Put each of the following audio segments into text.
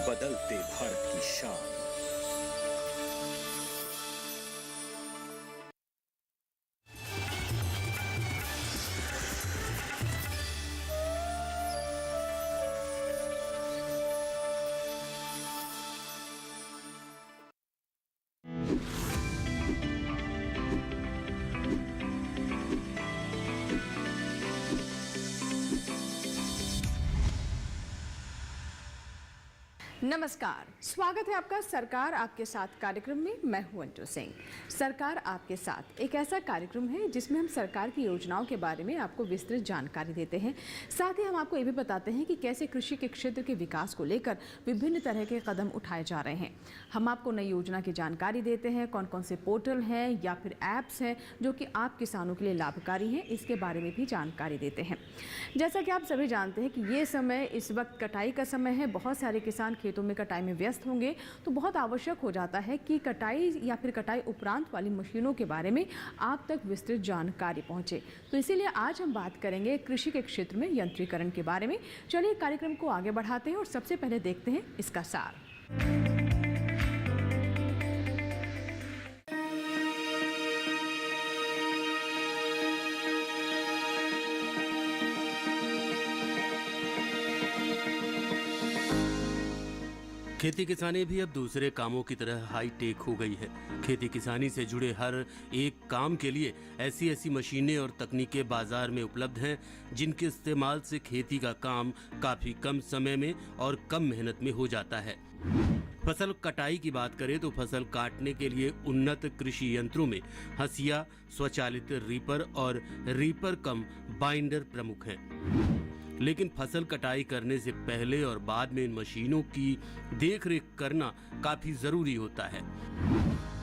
बदलते भारत की शान। नमस्कार, स्वागत है आपका सरकार आपके साथ कार्यक्रम में। मैं हूं अंजू सिंह। सरकार आपके साथ एक ऐसा कार्यक्रम है जिसमें हम सरकार की योजनाओं के बारे में आपको विस्तृत जानकारी देते हैं। साथ ही हम आपको ये भी बताते हैं कि कैसे कृषि के क्षेत्र के विकास को लेकर विभिन्न तरह के कदम उठाए जा रहे हैं। हम आपको नई योजना की जानकारी देते हैं, कौन कौन से पोर्टल हैं या फिर ऐप्स हैं जो कि आप किसानों के लिए लाभकारी हैं, इसके बारे में भी जानकारी देते हैं। जैसा कि आप सभी जानते हैं कि ये समय इस वक्त कटाई का समय है। बहुत सारे किसान खेतों में कटाई में व्यस्त होंगे, तो बहुत आवश्यक हो जाता है कि कटाई या फिर कटाई उपरांत वाली मशीनों के बारे में आप तक विस्तृत जानकारी पहुंचे। तो इसीलिए आज हम बात करेंगे कृषि के क्षेत्र में यंत्रीकरण के बारे में। चलिए कार्यक्रम को आगे बढ़ाते हैं और सबसे पहले देखते हैं इसका सार। खेती किसानी भी अब दूसरे कामों की तरह हाईटेक हो गई है। खेती किसानी से जुड़े हर एक काम के लिए ऐसी मशीनें और तकनीकें बाजार में उपलब्ध हैं जिनके इस्तेमाल से खेती का काम काफी कम समय में और कम मेहनत में हो जाता है। फसल कटाई की बात करें तो फसल काटने के लिए उन्नत कृषि यंत्रों में हंसिया, स्वचालित रीपर और रीपर कम बाइंडर प्रमुख हैं। लेकिन फसल कटाई करने से पहले और बाद में इन मशीनों की देखरेख करना काफी जरूरी होता है।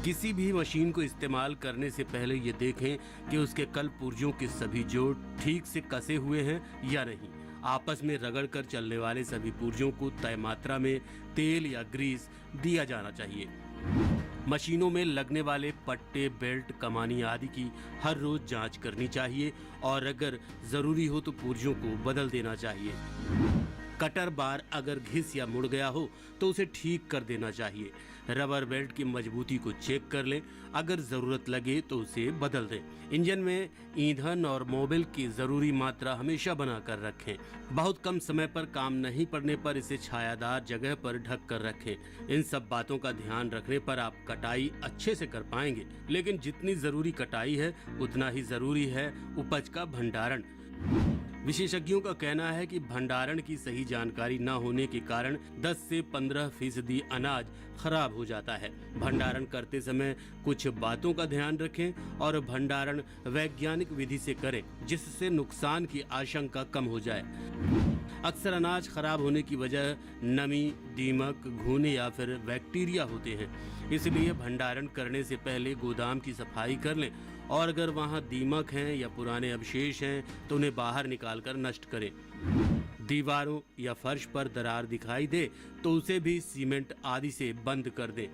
किसी भी मशीन को इस्तेमाल करने से पहले ये देखें कि उसके कल पुर्जों के सभी जोड़ ठीक से कसे हुए हैं या नहीं। आपस में रगड़कर चलने वाले सभी पुर्जों को तय मात्रा में तेल या ग्रीस दिया जाना चाहिए। मशीनों में लगने वाले पट्टे, बेल्ट, कमानी आदि की हर रोज जांच करनी चाहिए और अगर जरूरी हो तो पुर्जों को बदल देना चाहिए। कटर बार अगर घिस या मुड़ गया हो तो उसे ठीक कर देना चाहिए। रबर बेल्ट की मजबूती को चेक कर लें, अगर जरूरत लगे तो उसे बदल दें। इंजन में ईंधन और मोबिल की जरूरी मात्रा हमेशा बना कर रखें। बहुत कम समय पर काम नहीं पड़ने पर इसे छायादार जगह पर ढक कर रखें। इन सब बातों का ध्यान रखने पर आप कटाई अच्छे से कर पाएंगे। लेकिन जितनी जरूरी कटाई है उतना ही जरूरी है उपज का भंडारण। विशेषज्ञों का कहना है कि भंडारण की सही जानकारी न होने के कारण 10 से 15% अनाज खराब हो जाता है। भंडारण करते समय कुछ बातों का ध्यान रखें और भंडारण वैज्ञानिक विधि से करें जिससे नुकसान की आशंका कम हो जाए। अक्सर अनाज खराब होने की वजह नमी, दीमक, घुने या फिर बैक्टीरिया होते हैं। इसलिए भंडारण करने से पहले गोदाम की सफाई कर लें और अगर वहां दीमक हैं या पुराने अवशेष हैं तो उन्हें बाहर निकालकर नष्ट करें। दीवारों या फर्श पर दरार दिखाई दे तो उसे भी सीमेंट आदि से बंद कर दें।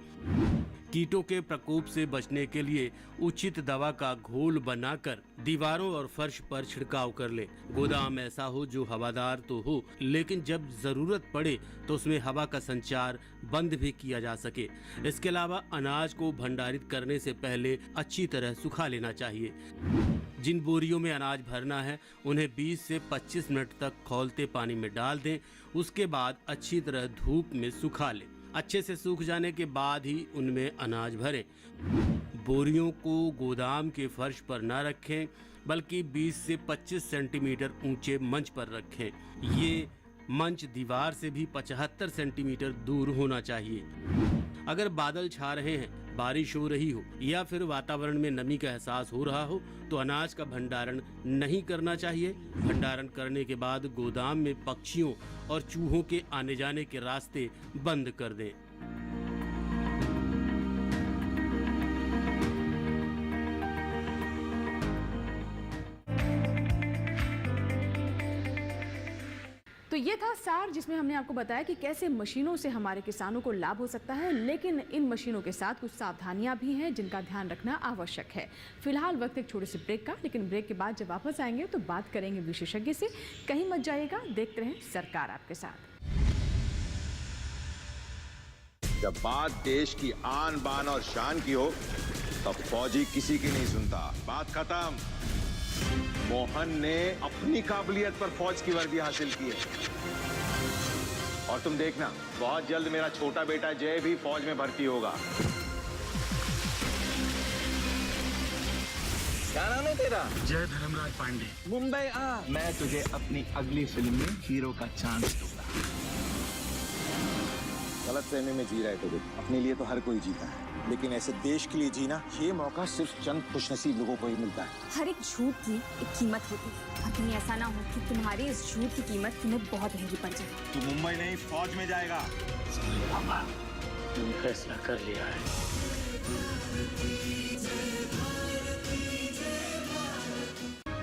कीटों के प्रकोप से बचने के लिए उचित दवा का घोल बनाकर दीवारों और फर्श पर छिड़काव कर ले। गोदाम ऐसा हो जो हवादार तो हो, लेकिन जब जरूरत पड़े तो उसमें हवा का संचार बंद भी किया जा सके। इसके अलावा अनाज को भंडारित करने से पहले अच्छी तरह सुखा लेना चाहिए। जिन बोरियों में अनाज भरना है उन्हें 20 से 25 मिनट तक खौलते पानी में डाल दें। उसके बाद अच्छी तरह धूप में सुखा लें। अच्छे से सूख जाने के बाद ही उनमें अनाज भरें। बोरियों को गोदाम के फर्श पर न रखें बल्कि 20 से 25 सेंटीमीटर ऊंचे मंच पर रखें। ये मंच दीवार से भी 75 सेंटीमीटर दूर होना चाहिए। अगर बादल छा रहे हैं, बारिश हो रही हो या फिर वातावरण में नमी का एहसास हो रहा हो तो अनाज का भंडारण नहीं करना चाहिए। भंडारण करने के बाद गोदाम में पक्षियों और चूहों के आने जाने के रास्ते बंद कर दें। तो ये था सार जिसमें हमने आपको बताया कि कैसे मशीनों से हमारे किसानों को लाभ हो सकता है, लेकिन इन मशीनों के साथ कुछ सावधानियां भी हैं जिनका ध्यान रखना आवश्यक है। फिलहाल वक्त एक छोटे से ब्रेक का, लेकिन ब्रेक के बाद जब वापस आएंगे तो बात करेंगे विशेषज्ञ से। कहीं मत जाइएगा, देखते रहें सरकार आपके साथ। जब बात देश की आन बान और शान की हो तब फौजी किसी की नहीं सुनता। बात खत्म। मोहन ने अपनी काबिलियत पर फौज की वर्दी हासिल की है और तुम देखना बहुत जल्द मेरा छोटा बेटा जय भी फौज में भर्ती होगा। क्या नाम है तेरा? जय धर्मराज पांडे। मुंबई आ, मैं तुझे अपनी अगली फिल्म में हीरो का चांस दूंगा। गलत फहमी में जी रहे थे तुम। अपने लिए तो हर कोई जीता है, लेकिन ऐसे देश के लिए जीना, ये मौका सिर्फ चंद खुशनसीब लोगों को ही मिलता है। हर एक झूठ की एक कीमत होती है और कहीं ऐसा ना हो कि तुम्हारी इस झूठ की कीमत तुम्हें बहुत महंगी पड़ जाए। तू मुंबई नहीं फौज में जाएगा। पापा, मैंने फैसला कर लिया है।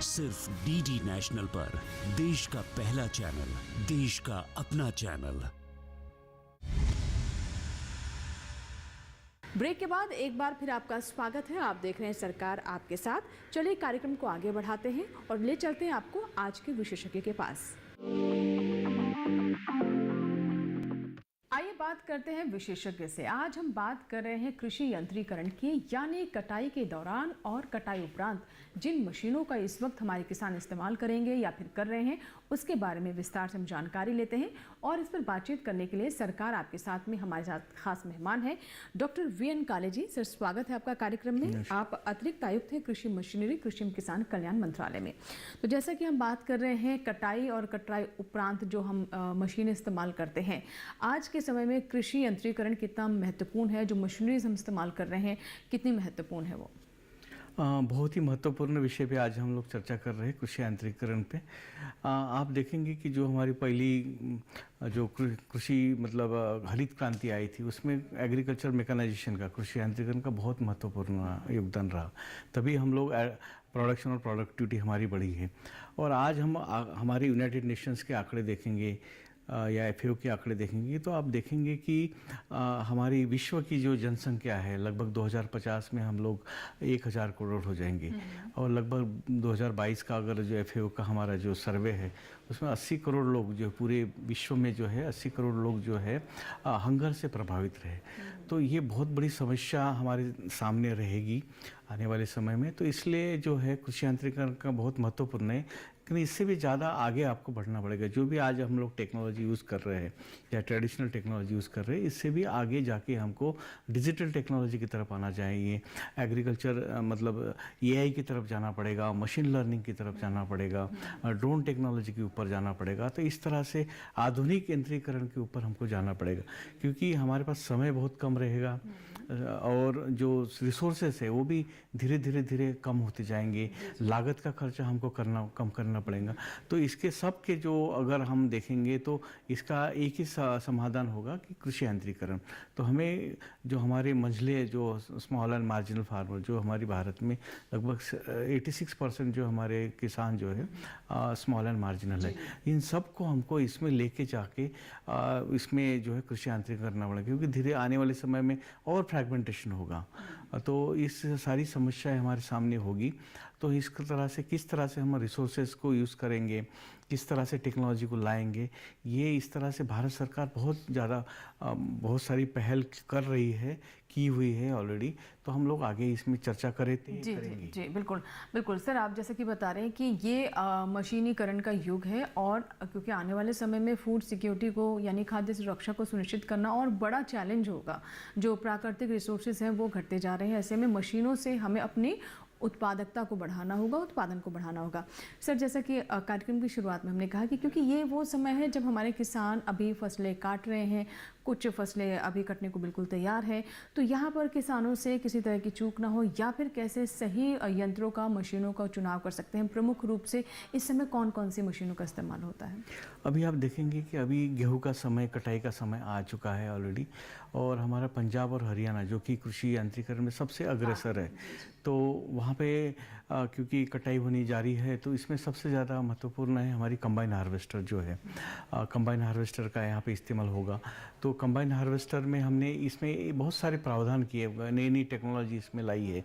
सिर्फ डीडी नेशनल पर, देश का पहला चैनल, देश का अपना चैनल। ब्रेक के बाद एक बार फिर आपका स्वागत है। आप देख रहे हैं सरकार आपके साथ। चलिए कार्यक्रम को आगे बढ़ाते हैं और ले चलते हैं आपको आज के विशेषज्ञ के पास। आइए बात करते हैं विशेषज्ञ से। आज हम बात कर रहे हैं कृषि यंत्रीकरण की, यानी कटाई के दौरान और कटाई उपरांत जिन मशीनों का इस वक्त हमारे किसान इस्तेमाल करेंगे या फिर कर रहे हैं, उसके बारे में विस्तार से हम जानकारी लेते हैं। और इस पर बातचीत करने के लिए सरकार आपके साथ में हमारे साथ खास मेहमान है डॉक्टर वीएन काले जी। सर, स्वागत है आपका कार्यक्रम में। आप अतिरिक्त आयुक्त हैं कृषि मशीनरी, कृषि एवं किसान कल्याण मंत्रालय में। तो जैसा कि हम बात कर रहे हैं कटाई और कटाई उपरांत जो हम मशीनें इस्तेमाल करते हैं, आज के समय में कृषि यंत्रीकरण कितना महत्वपूर्ण है, जो मशीनरीज हम इस्तेमाल कर रहे हैं कितनी महत्वपूर्ण है वो? बहुत ही महत्वपूर्ण विषय पे आज हम लोग चर्चा कर रहे हैं, कृषि यांत्रिकरण पे। आप देखेंगे कि जो हमारी पहली जो कृषि मतलब हरित क्रांति आई थी, उसमें एग्रीकल्चर मैकेनाइजेशन का, कृषि यांत्रिकरण का बहुत महत्वपूर्ण योगदान रहा। तभी हम लोग प्रोडक्शन और प्रोडक्टिविटी हमारी बढ़ी है। और आज हम हमारे यूनाइटेड नेशंस के आंकड़े देखेंगे या FAO के आंकड़े देखेंगे तो आप देखेंगे कि हमारी विश्व की जो जनसंख्या है, लगभग 2050 में हम लोग 1000 करोड़ हो जाएंगे। और लगभग 2022 का अगर जो FAO का हमारा जो सर्वे है, उसमें 80 करोड़ लोग जो पूरे विश्व में जो है 80 करोड़ लोग जो है हंगर से प्रभावित रहे। तो ये बहुत बड़ी समस्या हमारे सामने रहेगी आने वाले समय में। तो इसलिए जो है कृषि यांत्रिकरण का बहुत महत्वपूर्ण है, लेकिन इससे भी ज़्यादा आगे आपको बढ़ना पड़ेगा। जो भी आज हम लोग टेक्नोलॉजी यूज़ कर रहे हैं या ट्रेडिशनल टेक्नोलॉजी यूज़ कर रहे हैं, इससे भी आगे जाके हमको डिजिटल टेक्नोलॉजी की तरफ आना चाहिए। एग्रीकल्चर मतलब AI की तरफ जाना पड़ेगा, मशीन लर्निंग की तरफ जाना पड़ेगा, ड्रोन टेक्नोलॉजी के ऊपर जाना पड़ेगा। तो इस तरह से आधुनिक यंत्रीकरण के ऊपर हमको जाना पड़ेगा, क्योंकि हमारे पास समय बहुत कम रहेगा और जो रिसोर्सेस है वो भी धीरे धीरे कम होते जाएंगे। लागत का खर्चा हमको कम करना पड़ेगा। तो इसके सब के जो अगर हम देखेंगे तो इसका एक ही समाधान होगा कि कृषि यांत्रिकरण। तो हमें जो हमारे मंझले जो स्मॉल एंड मार्जिनल फार्मर, जो हमारी भारत में लगभग 86% जो हमारे किसान जो है स्मॉल एंड मार्जिनल है, इन सब को हमको इसमें लेके जाके इसमें जो है कृषि यांत्रिकरण करना पड़ेगा, क्योंकि धीरे आने वाले समय में और फ्रैगमेंटेशन होगा। तो इस सारी समस्याएं हमारे सामने होगी। तो इस तरह से किस तरह से हम रिसोर्सेज को यूज़ करेंगे, किस तरह से टेक्नोलॉजी को लाएंगे, ये इस तरह से भारत सरकार बहुत सारी पहल कर रही है, की हुई है ऑलरेडी। तो हम लोग आगे इसमें चर्चा करेंगे। जी बिल्कुल बिल्कुल। सर, आप जैसे कि बता रहे हैं कि ये मशीनीकरण का युग है और क्योंकि आने वाले समय में फूड सिक्योरिटी को यानी खाद्य सुरक्षा को सुनिश्चित करना और बड़ा चैलेंज होगा। जो प्राकृतिक रिसोर्सेज हैं वो घटते जा रहे हैं। ऐसे में मशीनों से हमें अपनी उत्पादकता को बढ़ाना होगा, उत्पादन को बढ़ाना होगा। सर, जैसा कि कार्यक्रम की शुरुआत में हमने कहा कि क्योंकि ये वो समय है जब हमारे किसान अभी फसलें काट रहे हैं, कुछ फसलें अभी कटने को बिल्कुल तैयार है, तो यहाँ पर किसानों से किसी तरह की चूक ना हो, या फिर कैसे सही यंत्रों का, मशीनों का चुनाव कर सकते हैं। प्रमुख रूप से इस समय कौन कौन सी मशीनों का इस्तेमाल होता है? अभी आप देखेंगे कि अभी गेहूं का समय, कटाई का समय आ चुका है ऑलरेडी। और हमारा पंजाब और हरियाणा जो कि कृषि यांत्रिकरण में सबसे अग्रसर है, तो वहाँ वहाँ पे क्योंकि कटाई होनी जारी है, तो इसमें सबसे ज़्यादा महत्वपूर्ण है हमारी कंबाइन हार्वेस्टर जो है। कंबाइन हार्वेस्टर का यहाँ पे इस्तेमाल होगा। तो कंबाइन हार्वेस्टर में हमने इसमें बहुत सारे प्रावधान किए, नई नई टेक्नोलॉजी इसमें लाई है।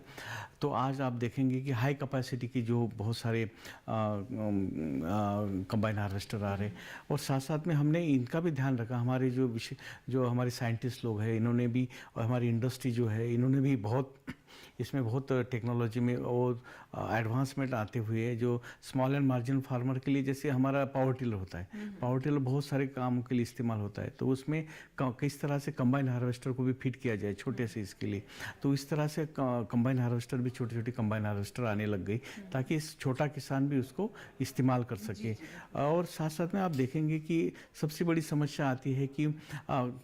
तो आज आप देखेंगे कि हाई कैपेसिटी की जो बहुत सारे कंबाइन हार्वेस्टर आ रहे हैं, और साथ साथ में हमने इनका भी ध्यान रखा। हमारे जो हमारे साइंटिस्ट लोग हैं, इन्होंने भी, और हमारी इंडस्ट्री जो है, इन्होंने भी इसमें बहुत टेक्नोलॉजी में और एडवांसमेंट आते हुए जो स्मॉल एंड मार्जिनल फार्मर के लिए, जैसे हमारा पावर टिलर होता है, पावर टिलर बहुत सारे कामों के लिए इस्तेमाल होता है, तो उसमें किस तरह से कंबाइन हार्वेस्टर को भी फिट किया जाए छोटे से इसके लिए। तो इस तरह से कंबाइन हार्वेस्टर भी, छोटी छोटी कंबाइन हार्वेस्टर आने लग गई, ताकि इस छोटा किसान भी उसको इस्तेमाल कर सके। और साथ साथ में आप देखेंगे कि सबसे बड़ी समस्या आती है कि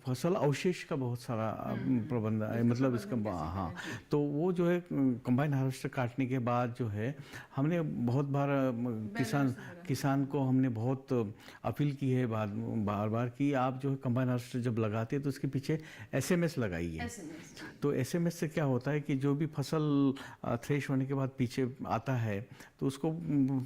फसल अवशेष का बहुत सारा प्रबंध है, मतलब इसका, हाँ, तो वो जो है कंबाइन हार्वेस्टर काटने के बाद जो है, हमने बहुत बार किसान को हमने बहुत अपील की है बार बार कि आप जो है कंबाइन हार्वेस्टर जब लगाते हैं तो उसके पीछे एसएमएस लगाइए। तो एसएमएस से क्या होता है कि जो भी फसल थ्रेश होने के बाद पीछे आता है, तो उसको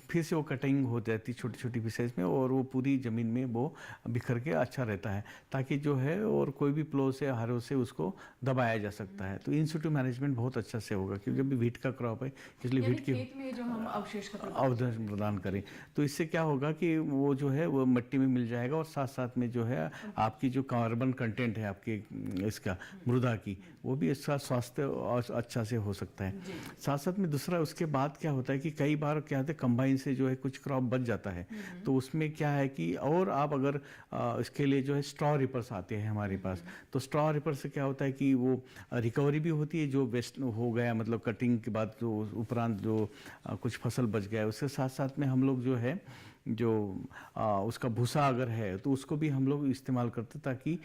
फिर से वो कटिंग हो जाती है छोटी छोटी पीसेस में, और वो पूरी ज़मीन में वो बिखर के अच्छा रहता है, ताकि जो है और कोई भी प्लो से, हारों से उसको दबाया जा सकता है। तो इन सिटू मैनेजमेंट बहुत अच्छा से होगा, क्योंकि अभी वीट का क्रॉप है, इसलिए वीट की खेत में जो हम अवशेष का अवशेष प्रदान करें, तो इससे क्या होगा कि वो जो है वो मिट्टी में मिल जाएगा, और साथ साथ में जो है आपकी जो कार्बन कंटेंट है आपके इसका मृदा की, वो भी इसका स्वास्थ्य अच्छा से हो सकता है। साथ साथ में दूसरा, उसके बाद क्या होता है कि कई बार क्या होता है, कंबाइन से जो है कुछ क्रॉप बच जाता है, तो उसमें क्या है कि, और आप अगर इसके लिए जो है स्ट्रॉ रिपर्स आते हैं हमारे पास, तो स्ट्रॉ रिपर से क्या होता है कि वो रिकवरी भी होती है, जो वेस्ट हो गया, मतलब कटिंग के बाद जो उपरांत जो कुछ फसल बच गया है, उसके साथ साथ में हम लोग जो है जो उसका भूसा अगर है, तो उसको भी हम लोग इस्तेमाल करते, ताकि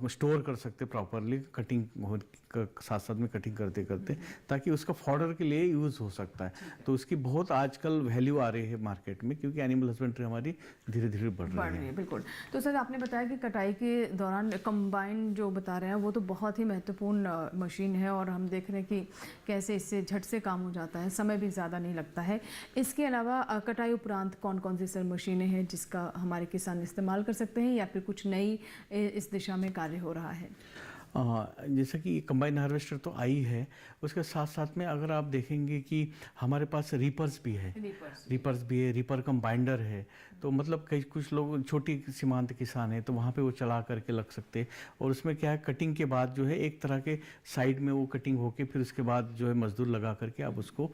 स्टोर कर सकते प्रॉपरली, कटिंग हो साथ साथ में कटिंग करते करते, ताकि उसका फॉडर के लिए यूज़ हो सकता है। तो उसकी बहुत आजकल वैल्यू आ रही है मार्केट में, क्योंकि एनिमल हस्बेंड्री हमारी धीरे धीरे बढ़ रही है। बिल्कुल। तो सर, आपने बताया कि कटाई के दौरान कंबाइन जो बता रहे हैं, वो तो बहुत ही महत्वपूर्ण मशीन है, और हम देख रहे हैं कि कैसे इससे झट से काम हो जाता है, समय भी ज़्यादा नहीं लगता है। इसके अलावा कटाई उपरांत कौन कौन सी सर मशीनें हैं जिसका हमारे किसान इस्तेमाल कर सकते हैं, या फिर कुछ नई इस दिशा में कार्य हो रहा है? जैसा कि कंबाइन हार्वेस्टर तो आई है, उसके साथ साथ में अगर आप देखेंगे कि हमारे पास रीपर्स भी है, रीपर कम बाइंडर है। तो मतलब कुछ लोग छोटी सीमांत किसान हैं, तो वहाँ पे वो चला करके लग सकते हैं, और उसमें क्या है, कटिंग के बाद जो है एक तरह के साइड में वो कटिंग होके, फिर उसके बाद जो है मजदूर लगा करके आप उसको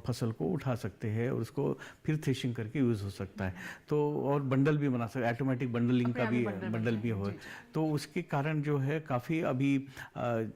फसल को उठा सकते हैं, और उसको फिर थ्रेशिंग करके यूज़ हो सकता है। तो और बंडल भी बना सकते, ऑटोमेटिक बंडलिंग का भी बंडल भी हो, तो उसके कारण जो है काफ़ी अभी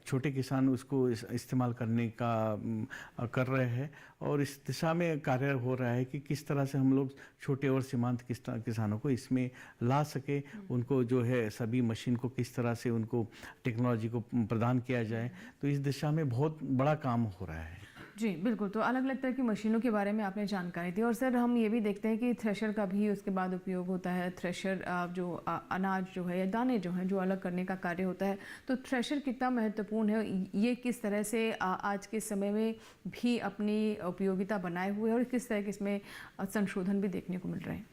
छोटे किसान उसको इस्तेमाल करने का कर रहे हैं, और इस दिशा में कार्य हो रहा है कि किस तरह से हम लोग छोटे और सीमांत किसानों को इसमें ला सके, उनको जो है सभी मशीन को किस तरह से उनको टेक्नोलॉजी को प्रदान किया जाए। तो इस दिशा में बहुत बड़ा काम हो रहा है। जी बिल्कुल। तो अलग अलग तरह की मशीनों के बारे में आपने जानकारी दी, और सर हम ये भी देखते हैं कि थ्रेशर का भी उसके बाद उपयोग होता है। थ्रेशर जो अनाज जो है या दाने जो हैं जो अलग करने का कार्य होता है, तो थ्रेशर कितना महत्वपूर्ण है, ये किस तरह से आज के समय में भी अपनी उपयोगिता बनाए हुए है, और किस तरह के इसमें संशोधन भी देखने को मिल रहे हैं?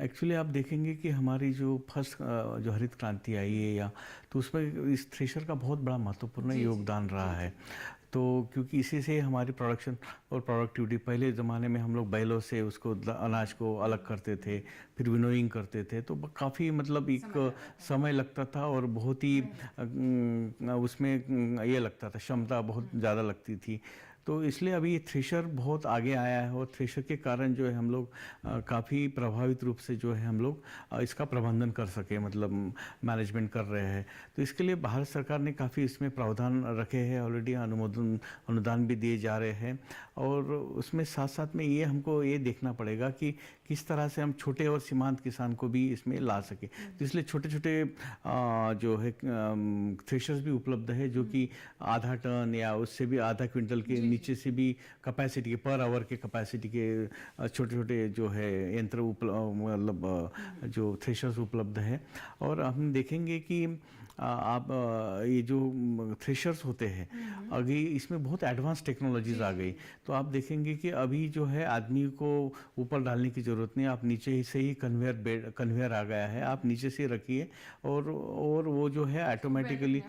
एक्चुअली आप देखेंगे कि हमारी जो फर्स्ट जो हरित क्रांति आई है, या तो उसमें इस थ्रेशर का बहुत बड़ा महत्वपूर्ण योगदान रहा है। तो क्योंकि इसी से हमारी प्रोडक्शन और प्रोडक्टिविटी, पहले ज़माने में हम लोग बैलों से उसको अनाज को अलग करते थे, फिर विनोइंग करते थे, तो काफ़ी मतलब एक समय लगता था, और बहुत ही उसमें ये लगता था, क्षमता बहुत ज़्यादा लगती थी। तो इसलिए अभी ये थ्रेशर बहुत आगे आया है, और थ्रेशर के कारण जो है हम लोग काफ़ी प्रभावित रूप से जो है हम लोग इसका प्रबंधन कर सके, मतलब मैनेजमेंट कर रहे हैं। तो इसके लिए भारत सरकार ने काफ़ी इसमें प्रावधान रखे हैं, ऑलरेडी अनुदान भी दिए जा रहे हैं, और उसमें साथ साथ में ये हमको ये देखना पड़ेगा कि किस तरह से हम छोटे और सीमांत किसान को भी इसमें ला सके। तो इसलिए छोटे छोटे जो है थ्रेशर्स भी उपलब्ध है जो कि आधा टन या उससे भी आधा क्विंटल के नीचे से भी कैपेसिटी के पर आवर के कैपेसिटी के छोटे छोटे जो है यंत्र मतलब जो थ्रेशर्स उपलब्ध है। और हम देखेंगे कि आप ये जो थ्रेशर्स होते हैं अभी इसमें बहुत एडवांस टेक्नोलॉजीज आ गई। तो आप देखेंगे कि अभी जो है आदमी को ऊपर डालने की ज़रूरत नहीं, आप नीचे ही से ही कन्वेयर आ गया है, आप नीचे से रखिए और वो जो है ऑटोमेटिकली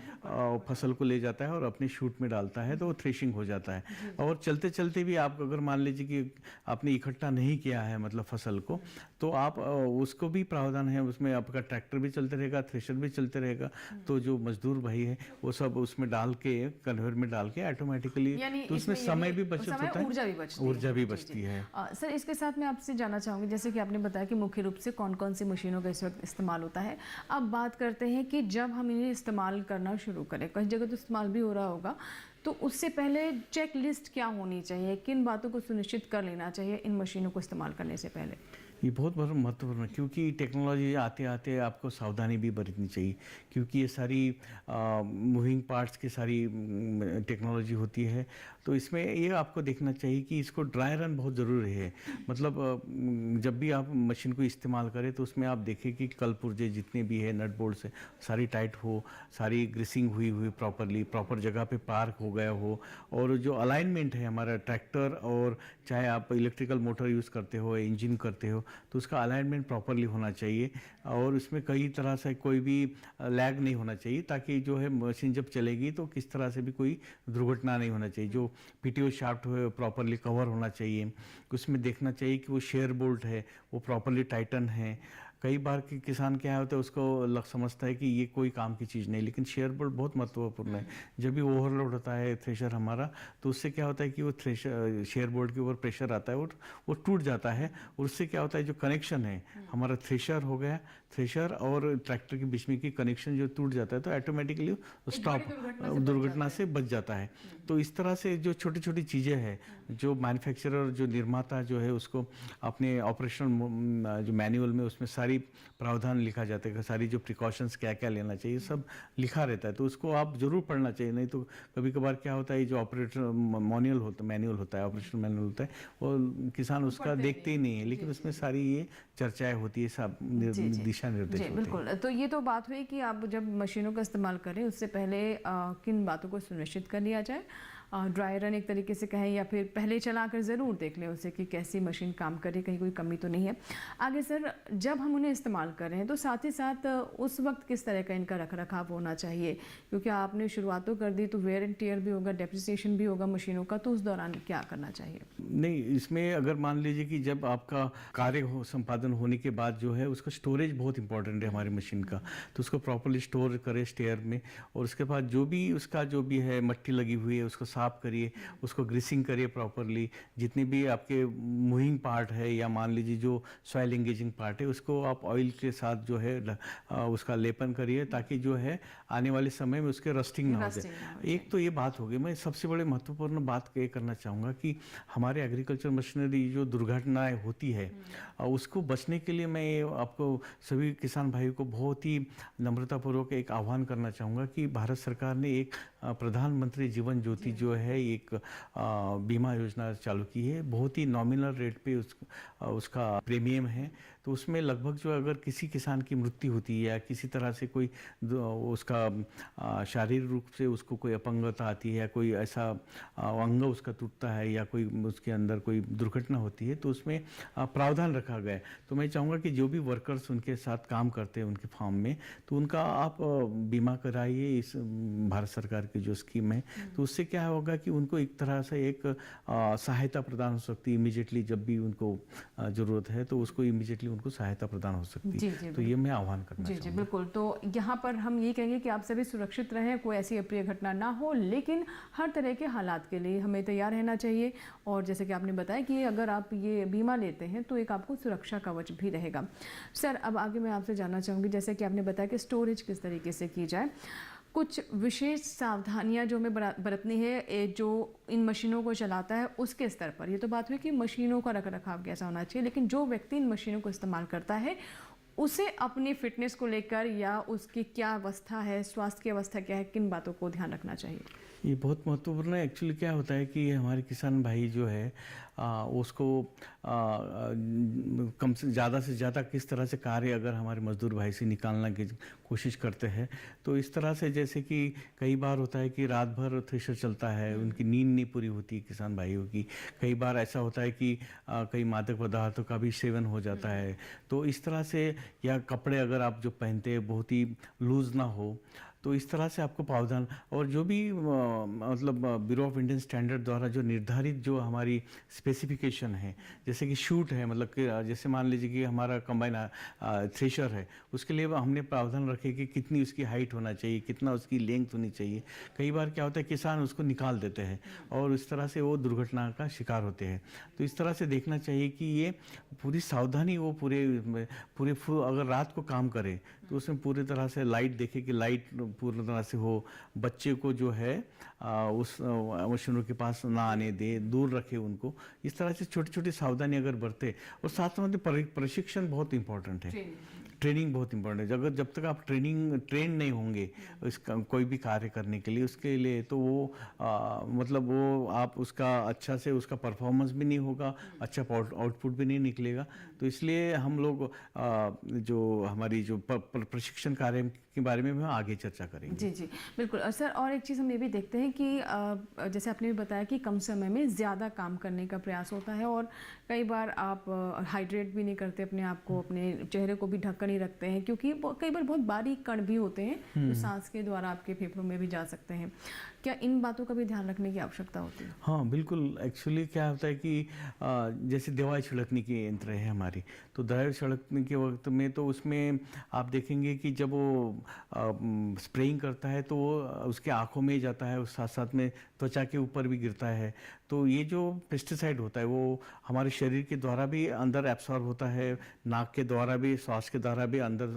फसल को ले जाता है और अपने शूट में डालता है, तो वो थ्रेशिंग हो जाता है। और चलते चलते भी आप अगर मान लीजिए कि आपने इकट्ठा नहीं किया है मतलब फसल को, तो आप उसको भी प्रावधान है, उसमें आपका ट्रैक्टर भी चलते रहेगा, थ्रेशर भी चलते रहेगा। तो जो मजदूर भाई है वो सब उसमें डाल के कन्वेयर में डाल के ऑटोमेटिकली, तो उसमें समय भी बचत होता है, ऊर्जा भी बचती है। सर इसके साथ मैं आपसे जानना चाहूँगी, जैसे कि आपने बताया कि मुख्य रूप से कौन कौन सी मशीनों का इस वक्त इस्तेमाल होता है। अब बात करते हैं कि जब हम इन्हें इस्तेमाल करना शुरू करें, कई जगह तो इस्तेमाल भी हो रहा होगा, तो उससे पहले चेक लिस्ट क्या होनी चाहिए, किन बातों को सुनिश्चित कर लेना चाहिए इन मशीनों को इस्तेमाल करने से पहले? ये बहुत बड़ा महत्वपूर्ण है क्योंकि टेक्नोलॉजी आते आते आपको सावधानी भी बरतनी चाहिए, क्योंकि ये सारी मूविंग पार्ट्स की सारी टेक्नोलॉजी होती है। तो इसमें ये आपको देखना चाहिए कि इसको ड्राई रन बहुत ज़रूरी है। मतलब जब भी आप मशीन को इस्तेमाल करें तो उसमें आप देखें कि कल पुर्जे जितने भी है नट बोल्ट से सारी टाइट हो, सारी ग्रीसिंग हुई प्रॉपरली, प्रॉपर जगह पे पार्क हो गया हो, और जो अलाइनमेंट है हमारा ट्रैक्टर और चाहे आप इलेक्ट्रिकल मोटर यूज़ करते हो, इंजन करते हो, तो उसका अलाइनमेंट प्रॉपरली होना चाहिए और उसमें कई तरह से कोई भी लैग नहीं होना चाहिए, ताकि जो है मशीन जब चलेगी तो किस तरह से भी कोई दुर्घटना नहीं होना चाहिए। जो पीटीओ शाफ्ट हो प्रॉपरली कवर होना चाहिए, उसमें देखना चाहिए कि वो शेयर बोल्ट है वो प्रॉपरली टाइटन है। कई बार कि किसान क्या होता है उसको समझता है कि ये कोई काम की चीज़ नहीं, लेकिन शेयर बोल्ट बहुत महत्वपूर्ण है। जब भी ओवरलोड होता है थ्रेशर हमारा, तो उससे क्या होता है कि वो थ्रेशर शेयर बोल्ट के ऊपर प्रेशर आता है, वो टूट जाता है, और उससे क्या होता है जो कनेक्शन है हमारा थ्रेशर हो गया, थ्रेशर और ट्रैक्टर के बीच में की कनेक्शन जो टूट जाता है तो ऑटोमेटिकली स्टॉप, दुर्घटना से बच जाता है। तो इस तरह से जो छोटी छोटी चीज़ें हैं जो मैन्युफैक्चरर जो निर्माता जो है उसको अपने ऑपरेशनल जो मैनुअल में उसमें सारी प्रावधान लिखा जाता है, सारी जो प्रिकॉशंस क्या क्या लेना चाहिए सब लिखा रहता है, तो उसको आप जरूर पढ़ना चाहिए। नहीं तो कभी कभार क्या होता है जो ऑपरेटर मैनुअल होता है, ऑपरेशनल मैनुअल होता है, वो किसान उसका देखते ही नहीं है, लेकिन उसमें सारी ये चर्चाएं होती है, सब दिशा निर्देश होते हैं। बिल्कुल। तो ये तो बात हुई कि आप जब मशीनों का इस्तेमाल करें उससे पहले किन बातों को सुनिश्चित कर लिया जाए। ड्राई रन एक तरीके से कहें या फिर पहले चलाकर ज़रूर देख लें उससे कि कैसी मशीन काम करे, कहीं कोई कमी तो नहीं है। आगे सर, जब हम उन्हें इस्तेमाल कर रहे हैं तो साथ ही साथ उस वक्त किस तरह का इनका रख रखाव होना चाहिए, क्योंकि आपने शुरुआत तो कर दी तो वेयर एंड टेयर भी होगा, डेप्रिसिएशन भी होगा मशीनों का, तो उस दौरान क्या करना चाहिए? नहीं, इसमें अगर मान लीजिए कि जब आपका कार्य संपादन होने के बाद जो है उसका स्टोरेज बहुत इंपॉर्टेंट है हमारी मशीन का, तो उसको प्रॉपरली स्टोर करें स्टेयर में, और उसके बाद जो भी उसका जो भी है मट्टी लगी हुई है उसको साफ करिए, उसको ग्रीसिंग करिए प्रॉपरली। जितने भी आपके मूविंग पार्ट है या मान लीजिए जो सॉइल एंगेजिंग पार्ट है उसको आप ऑयल के साथ जो है उसका लेपन करिए, ताकि जो है आने वाले समय में उसके रस्टिंग ना हो जाए। एक तो ये बात होगी। मैं सबसे बड़े महत्वपूर्ण बात ये करना चाहूँगा कि हमारे एग्रीकल्चर मशीनरी जो दुर्घटनाएं होती है उसको बचने के लिए मैं आपको सभी किसान भाइयों को बहुत ही नम्रतापूर्वक एक आह्वान करना चाहूँगा कि भारत सरकार ने एक प्रधानमंत्री जीवन ज्योति जो है एक बीमा योजना चालू की है। बहुत ही नॉमिनल रेट पे उसका प्रीमियम है, तो उसमें लगभग जो अगर किसी किसान की मृत्यु होती है या किसी तरह से कोई उसका शारीरिक रूप से उसको कोई अपंगता आती है या कोई ऐसा अंग उसका टूटता है या कोई उसके अंदर कोई दुर्घटना होती है, तो उसमें प्रावधान रखा गया है। तो मैं चाहूँगा कि जो भी वर्कर्स उनके साथ काम करते हैं उनके फार्म में, तो उनका आप बीमा कराइए इस भारत सरकार की जो स्कीम है। तो उससे क्या होगा कि उनको एक तरह से एक सहायता प्रदान हो सकती है इमीडिएटली, जब भी उनको ज़रूरत है तो उसको इमीडिएटली उनको सहायता प्रदान हो सकती है। तो ये मैं आह्वान करना चाहूँगा। जी बिल्कुल। तो यहाँ पर हम ये कहेंगे कि आप सभी सुरक्षित रहें, कोई ऐसी अप्रिय घटना ना हो, लेकिन हर तरह के हालात के लिए हमें तैयार रहना चाहिए। और जैसे कि आपने बताया कि अगर आप ये बीमा लेते हैं तो एक आपको सुरक्षा कवच भी रहेगा। सर, अब आगे मैं आपसे जानना चाहूँगी, जैसे कि आपने बताया कि स्टोरेज किस तरीके से की जाए। कुछ विशेष सावधानियां जो हमें बरतनी है जो इन मशीनों को चलाता है उसके स्तर पर। ये तो बात हुई कि मशीनों का रख रखाव कैसा होना चाहिए, लेकिन जो व्यक्ति इन मशीनों को इस्तेमाल करता है उसे अपनी फिटनेस को लेकर या उसकी क्या अवस्था है, स्वास्थ्य की अवस्था क्या है, किन बातों को ध्यान रखना चाहिए? ये बहुत महत्वपूर्ण है। एक्चुअली क्या होता है कि हमारे किसान भाई जो है उसको कम से ज़्यादा किस तरह से कार्य अगर हमारे मजदूर भाई से निकालना की कोशिश करते हैं तो इस तरह से, जैसे कि कई बार होता है कि रात भर थ्रेशर चलता है, उनकी नींद नहीं पूरी होती किसान भाइयों की। कई बार ऐसा होता है कि कई मादक पदार्थों का भी सेवन हो जाता है। तो इस तरह से, या कपड़े अगर आप जो पहनते हैं बहुत ही लूज़ ना हो, तो इस तरह से आपको प्रावधान, और जो भी मतलब ब्यूरो ऑफ इंडियन स्टैंडर्ड द्वारा जो निर्धारित जो हमारी स्पेसिफिकेशन है, जैसे कि शूट है, मतलब कि जैसे मान लीजिए कि हमारा कंबाइन थ्रेशर है, उसके लिए हमने प्रावधान रखे कि कितनी उसकी हाइट होना चाहिए, कितना उसकी लेंथ होनी चाहिए। कई बार क्या होता है किसान उसको निकाल देते हैं और इस तरह से वो दुर्घटना का शिकार होते हैं। तो इस तरह से देखना चाहिए कि ये पूरी सावधानी वो पूरे अगर रात को काम करे तो उसमें पूरी तरह से लाइट देखे कि लाइट पूरी तरह से हो, बच्चे को जो है उस मशीनों के पास ना आने दे, दूर रखे उनको। इस तरह से छोटी छोटी सावधानी अगर बरते, और साथ में प्रशिक्षण बहुत इंपॉर्टेंट है, ट्रेनिंग बहुत इंपॉर्टेंट है। जब तक आप ट्रेन नहीं होंगे इसका कोई भी कार्य करने के लिए, उसके लिए तो वो मतलब वो आप उसका अच्छा से उसका परफॉर्मेंस भी नहीं होगा, अच्छा आउटपुट भी नहीं निकलेगा। तो इसलिए हम लोग जो हमारी जो प्रशिक्षण कार्य के बारे में हम आगे चर्चा करेंगे। जी जी बिल्कुल। और सर, और एक चीज़ हम ये भी देखते हैं कि जैसे आपने भी बताया कि कम समय में ज़्यादा काम करने का प्रयास होता है, और कई बार आप हाइड्रेट भी नहीं करते अपने आप को, अपने चेहरे को भी ढक कर नहीं रखते हैं, क्योंकि कई बार बहुत बारीक कण भी होते हैं जो सांस के द्वारा आपके फेफड़ों में भी जा सकते हैं। क्या इन बातों का भी ध्यान रखने की आवश्यकता होती है? हाँ बिल्कुल। एक्चुअली क्या होता है कि जैसे दवाई छिड़कने की यंत्र है हमारी, तो दवाई छिड़कने के वक्त में तो उसमें आप देखेंगे कि जब वो स्प्रेइंग करता है तो वो उसके आँखों में जाता है, उस साथ साथ में त्वचा के ऊपर भी गिरता है। तो ये जो पेस्टिसाइड होता है वो हमारे शरीर के द्वारा भी अंदर एब्सॉर्ब होता है, नाक के द्वारा भी, श्वास के द्वारा भी अंदर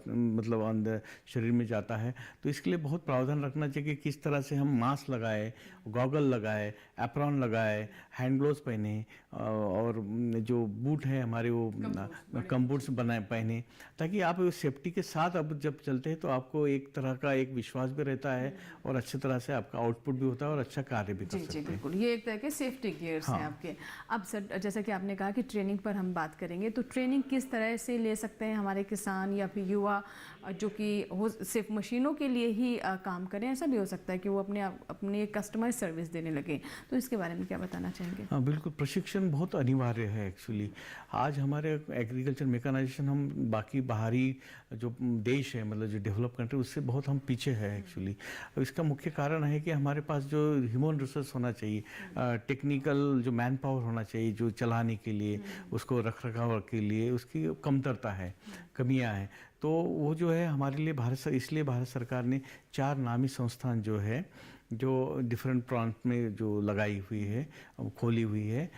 मतलब अंदर शरीर में जाता है। तो इसके लिए बहुत प्रावधान रखना चाहिए कि किस तरह से हम मास्क लगाए, गॉगल लगाए, एप्रॉन लगाए, हैंड ग्लोव्स पहने, और जो बूट है हमारे वो कम बूट्स बनाए पहने, ताकि आप सेफ्टी के साथ अब जब चलते हैं तो आपको एक तरह का एक विश्वास भी रहता है और अच्छी तरह से आपका आउटपुट भी होता है और अच्छा कार्य भी कर सकते हैं। बिल्कुल, ये एक तरह के सेफ्टी गियर्स हैं आपके। अब सर, जैसा कि आपने कहा कि ट्रेनिंग पर हम बात करेंगे, तो ट्रेनिंग किस तरह से ले सकते हैं हमारे किसान या फिर युवा जो कि वो सिर्फ मशीनों के लिए ही काम करें? ऐसा भी हो सकता है कि वो अपने कस्टमाइज सर्विस देने लगे, तो इसके बारे में क्या बताना चाहेंगे? हाँ बिल्कुल, प्रशिक्षण बहुत अनिवार्य है। एक्चुअली आज हमारे एग्रीकल्चर मैकेनाइजेशन हम बाकी बाहरी जो देश है, मतलब जो डेवलप कंट्री, उससे बहुत हम पीछे है एक्चुअली। इसका मुख्य कारण है कि हमारे पास जो ह्यूमन रिसोर्स होना चाहिए, टेक्निकल जो मैन पावर होना चाहिए जो चलाने के लिए, उसको रख रखाव के लिए, उसकी कमतरता है, कमियां हैं। तो वो जो है हमारे लिए इसलिए भारत सरकार ने 4 नामी संस्थान जो है जो डिफरेंट प्रांत में जो लगाई हुई है, खोली हुई है।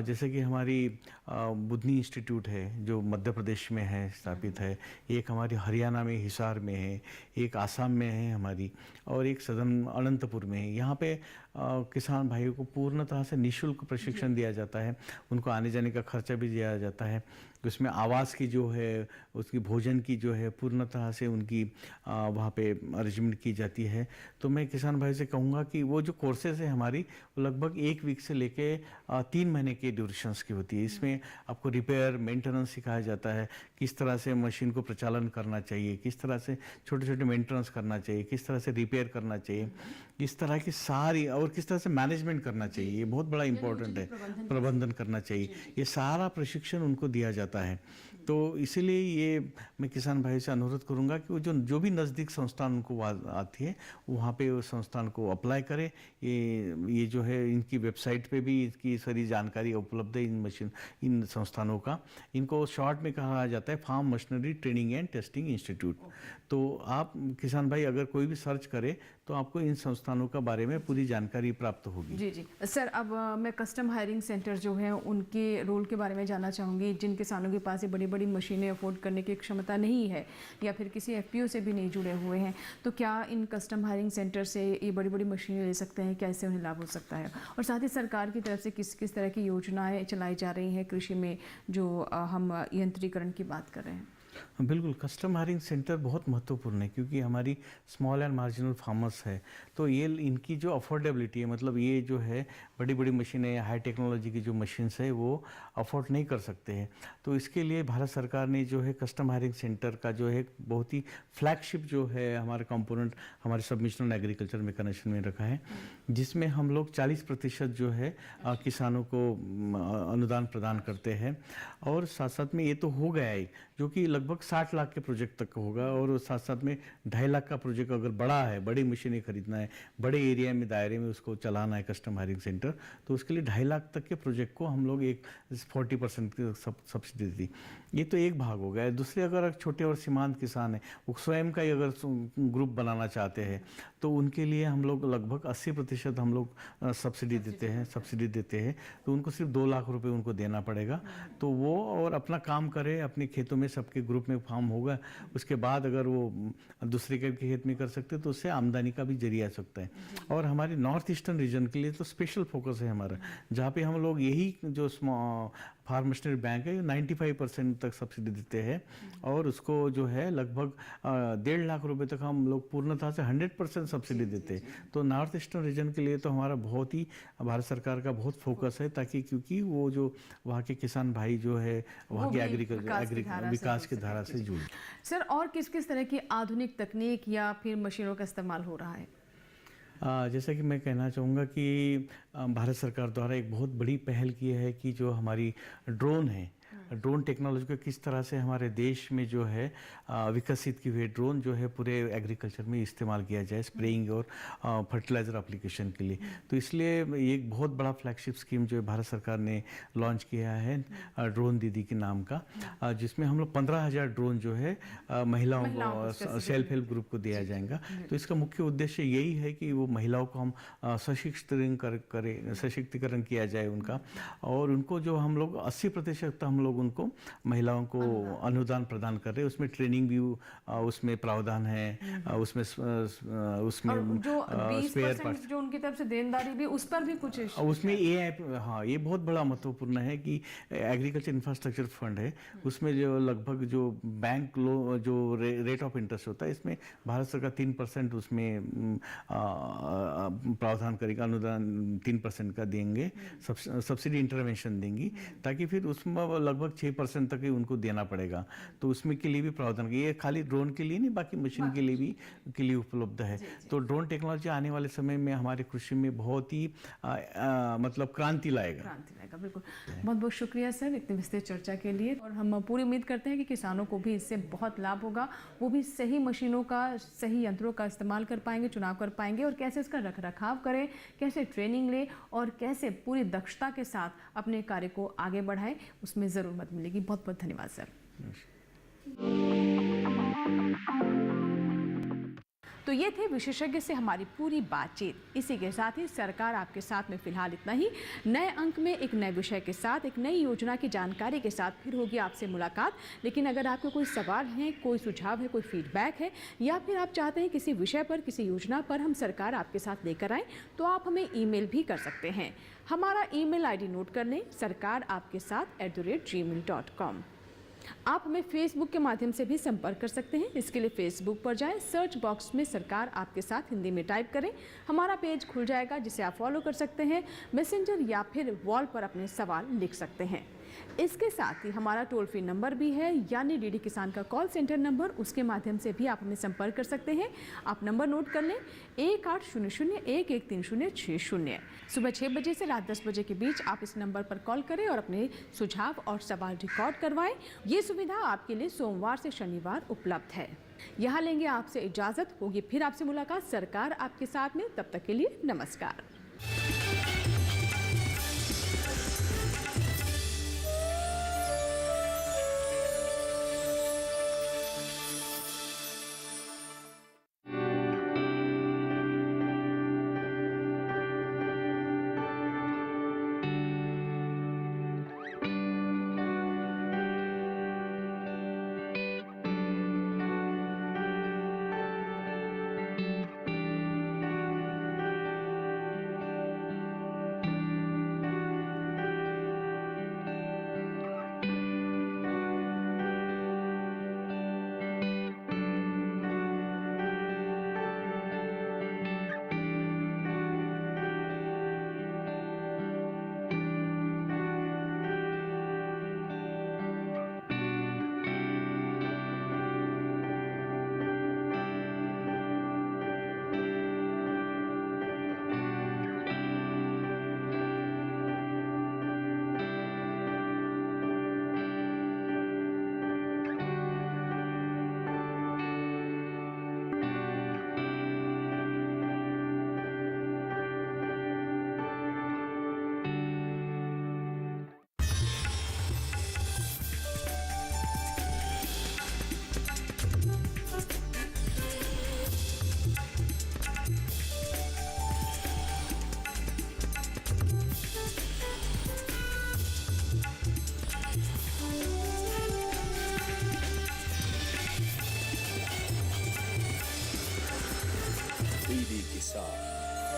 जैसे कि हमारी बुधनी इंस्टीट्यूट है जो मध्य प्रदेश में है, स्थापित है। एक हमारी हरियाणा में हिसार में है, एक आसाम में है हमारी, और एक सदन अनंतपुर में है। यहाँ पे किसान भाइयों को पूर्णतः से निःशुल्क प्रशिक्षण दिया जाता है, उनको आने जाने का खर्चा भी दिया जाता है। उसमें आवास की जो है, उसकी भोजन की जो है, पूर्णतः से उनकी वहाँ पे अरेंजमेंट की जाती है। तो मैं किसान भाई से कहूँगा कि वो जो कोर्सेज है हमारी, वो लगभग 1 वीक से लेके 3 महीने के ड्यूरेशंस की होती है। इसमें आपको रिपेयर, मेंटेनेंस सिखाया जाता है, किस तरह से मशीन को प्रचालन करना चाहिए, किस तरह से छोटे छोटे मेंटेनेंस करना चाहिए, किस तरह से रिपेयर करना चाहिए, इस तरह की सारी, और किस तरह से मैनेजमेंट करना चाहिए, ये बहुत बड़ा इंपॉर्टेंट है, प्रबंधन करना चाहिए। ये सारा प्रशिक्षण उनको दिया जाता है। तो इसीलिए ये मैं किसान भाई से अनुरोध करूंगा कि वो जो भी नज़दीक संस्थान उनको आती है, वहाँ पे उस संस्थान को अप्लाई करें। ये जो है इनकी वेबसाइट पे भी इसकी सारी जानकारी उपलब्ध है, इन संस्थानों का। इनको शॉर्ट में कहा जाता है farm machinery training and testing institute. तो आप किसान भाई अगर कोई भी सर्च करे तो आपको इन संस्थानों का बारे में पूरी जानकारी प्राप्त होगी। जी जी सर, अब मैं कस्टम हायरिंग सेंटर जो है उनके रोल के बारे में जानना चाहूँगी। जिन किसानों के पास ये बड़ी बड़ी मशीनें अफोर्ड करने की क्षमता नहीं है या फिर किसी एफपीओ से भी नहीं जुड़े हुए हैं, तो क्या इन कस्टम हायरिंग सेंटर से ये बड़ी बड़ी मशीनें ले सकते हैं? कैसे उन्हें लाभ हो सकता है? और साथ ही सरकार की तरफ से किस किस तरह की योजनाएं चलाई जा रही हैं कृषि में, जो हम यंत्रीकरण की बात कर रहे हैं? बिल्कुल, कस्टम हायरिंग सेंटर बहुत महत्वपूर्ण है क्योंकि हमारी स्मॉल एंड मार्जिनल फार्मर्स है, तो ये इनकी जो अफोर्डेबिलिटी है, मतलब ये जो है बड़ी बड़ी मशीनें, हाई टेक्नोलॉजी की जो मशीन्स है वो अफोर्ड नहीं कर सकते हैं। तो इसके लिए भारत सरकार ने जो है कस्टम हायरिंग सेंटर का जो है बहुत ही फ्लैगशिप जो है हमारे कंपोनेंट हमारे सब मिशन एग्रीकल्चर में कनेक्शन में रखा है, जिसमें हम लोग 40% जो है किसानों को अनुदान प्रदान करते हैं। और साथ साथ में ये तो हो गया है जो कि लगभग 60 लाख के प्रोजेक्ट तक होगा, और साथ साथ में 2.5 लाख का प्रोजेक्ट अगर बड़ा है, बड़ी मशीनें खरीदना है, बड़े एरिया में दायरे में उसको चलाना है कस्टम हायरिंग सेंटर, तो उसके लिए 2.5 लाख तक के प्रोजेक्ट को हम लोग एक 40% की सब्सिडी दी। ये तो एक भाग हो गया। दूसरे, अगर छोटे और सीमांत किसान हैं, वो स्वयं का ही अगर ग्रुप बनाना चाहते हैं, तो उनके लिए हम लोग लगभग 80% हम लोग सब्सिडी देते हैं, तो उनको सिर्फ 2 लाख रुपए उनको देना पड़ेगा। तो वो और अपना काम करे, अपने खेतों में सबके ग्रुप में फार्म होगा, उसके बाद अगर वो दूसरे के खेत में कर सकते तो उससे आमदनी का भी जरिया आ सकता है। और हमारे नॉर्थ ईस्टर्न रीजन के लिए तो स्पेशल फोकस है हमारा, जहाँ पे हम लोग यही जो फार्म मशीनरी बैंक है 95% तक सब्सिडी देते हैं, और उसको जो है लगभग 1.5 लाख रुपए तक हम लोग पूर्णतः से 100% सब्सिडी देते हैं। तो नॉर्थ ईस्टर्न रीजन के लिए तो हमारा बहुत ही भारत सरकार का बहुत फोकस है, ताकि क्योंकि वो जो वहाँ के किसान भाई जो है वहाँ के एग्रीकल्चर विकास की धारा से जुड़े। सर, और किस किस तरह की आधुनिक तकनीक या फिर मशीनों का इस्तेमाल हो रहा है? जैसा कि मैं कहना चाहूँगा कि भारत सरकार द्वारा एक बहुत बड़ी पहल की है कि जो हमारी ड्रोन है, ड्रोन टेक्नोलॉजी को किस तरह से हमारे देश में जो है विकसित की हुई ड्रोन जो है पूरे एग्रीकल्चर में इस्तेमाल किया जाए, स्प्रेइंग और फर्टिलाइज़र एप्लीकेशन के लिए। तो इसलिए ये एक बहुत बड़ा फ्लैगशिप स्कीम जो है भारत सरकार ने लॉन्च किया है ड्रोन दीदी के नाम का, जिसमें हम लोग 15,000 ड्रोन जो है महिलाओं को सेल्फ हेल्प ग्रुप को दिया जाएगा। तो इसका मुख्य उद्देश्य यही है कि वो महिलाओं को हम सशक्तिकरण किया जाए उनका, और उनको जो हम लोग 80% हम लोग उनको महिलाओं को अनुदान प्रदान कर रहे हैं। उसमें ट्रेनिंग भी उसमें प्रावधान है, उसमें जो 20% जो उनकी तरफ से देनदारी भी, उस पर भी कुछ उसमें ये बहुत बड़ा महत्वपूर्ण है कि एग्रीकल्चर इंफ्रास्ट्रक्चर फंड है, उसमें जो लगभग जो बैंक लो जो रेट ऑफ इंटरेस्ट होता है, इसमें भारत सरकार 3% उसमें प्रावधान करेगा, अनुदान 3% का देंगे, सब्सिडी इंटरवेंशन देंगी, ताकि फिर उसमें लगभग 6% तक ही उनको देना पड़ेगा। तो उसमें के लिए भी प्रावधान, ये खाली ड्रोन के लिए नहीं, बाकी मशीन के लिए भी उपलब्ध है। तो ड्रोन टेक्नोलॉजी आने वाले समय में हमारे कृषि में बहुत ही मतलब क्रांति लाएगा। बिल्कुल। बहुत बहुत शुक्रिया सर इतनी विस्तृत चर्चा के लिए, और हम पूरी उम्मीद करते हैं कि किसानों को भी इससे बहुत लाभ होगा, वो भी सही मशीनों का, सही यंत्रों का इस्तेमाल कर पाएंगे, चुनाव कर पाएंगे, और कैसे उसका रख रखाव करें, कैसे ट्रेनिंग ले और कैसे पूरी दक्षता के साथ अपने कार्य को आगे बढ़ाएं, उसमें ज़रूर मदद मिलेगी। बहुत बहुत धन्यवाद सर। तो ये थे विशेषज्ञ से हमारी पूरी बातचीत। इसी के साथ ही सरकार आपके साथ में फिलहाल इतना ही। नए अंक में एक नए विषय के साथ, एक नई योजना की जानकारी के साथ फिर होगी आपसे मुलाकात। लेकिन अगर आपको कोई सवाल है, कोई सुझाव है, कोई फीडबैक है, या फिर आप चाहते हैं किसी विषय पर, किसी योजना पर हम सरकार आपके साथ लेकर आएँ, तो आप हमें ईमेल भी कर सकते हैं। हमारा ईमेल आईडी नोट कर लें, sarkaraapkesaath@gmail.com। आप हमें फेसबुक के माध्यम से भी संपर्क कर सकते हैं। इसके लिए फेसबुक पर जाएं, सर्च बॉक्स में सरकार आपके साथ हिंदी में टाइप करें, हमारा पेज खुल जाएगा जिसे आप फॉलो कर सकते हैं। मैसेंजर या फिर वॉल पर अपने सवाल लिख सकते हैं। इसके साथ ही हमारा टोल फ्री नंबर भी है, यानी डीडी किसान का कॉल सेंटर नंबर, उसके माध्यम से भी आप हमें संपर्क कर सकते हैं। आप नंबर नोट कर लें, 1800-113060। सुबह 6 बजे से रात 10 बजे के बीच आप इस नंबर पर कॉल करें और अपने सुझाव और सवाल रिकॉर्ड करवाएं। ये सुविधा आपके लिए सोमवार से शनिवार उपलब्ध है। यहाँ लेंगे आपसे इजाज़त, होगी फिर आपसे मुलाकात सरकार आपके साथ में। तब तक के लिए नमस्कार।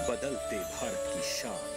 बदलते भारत की शान।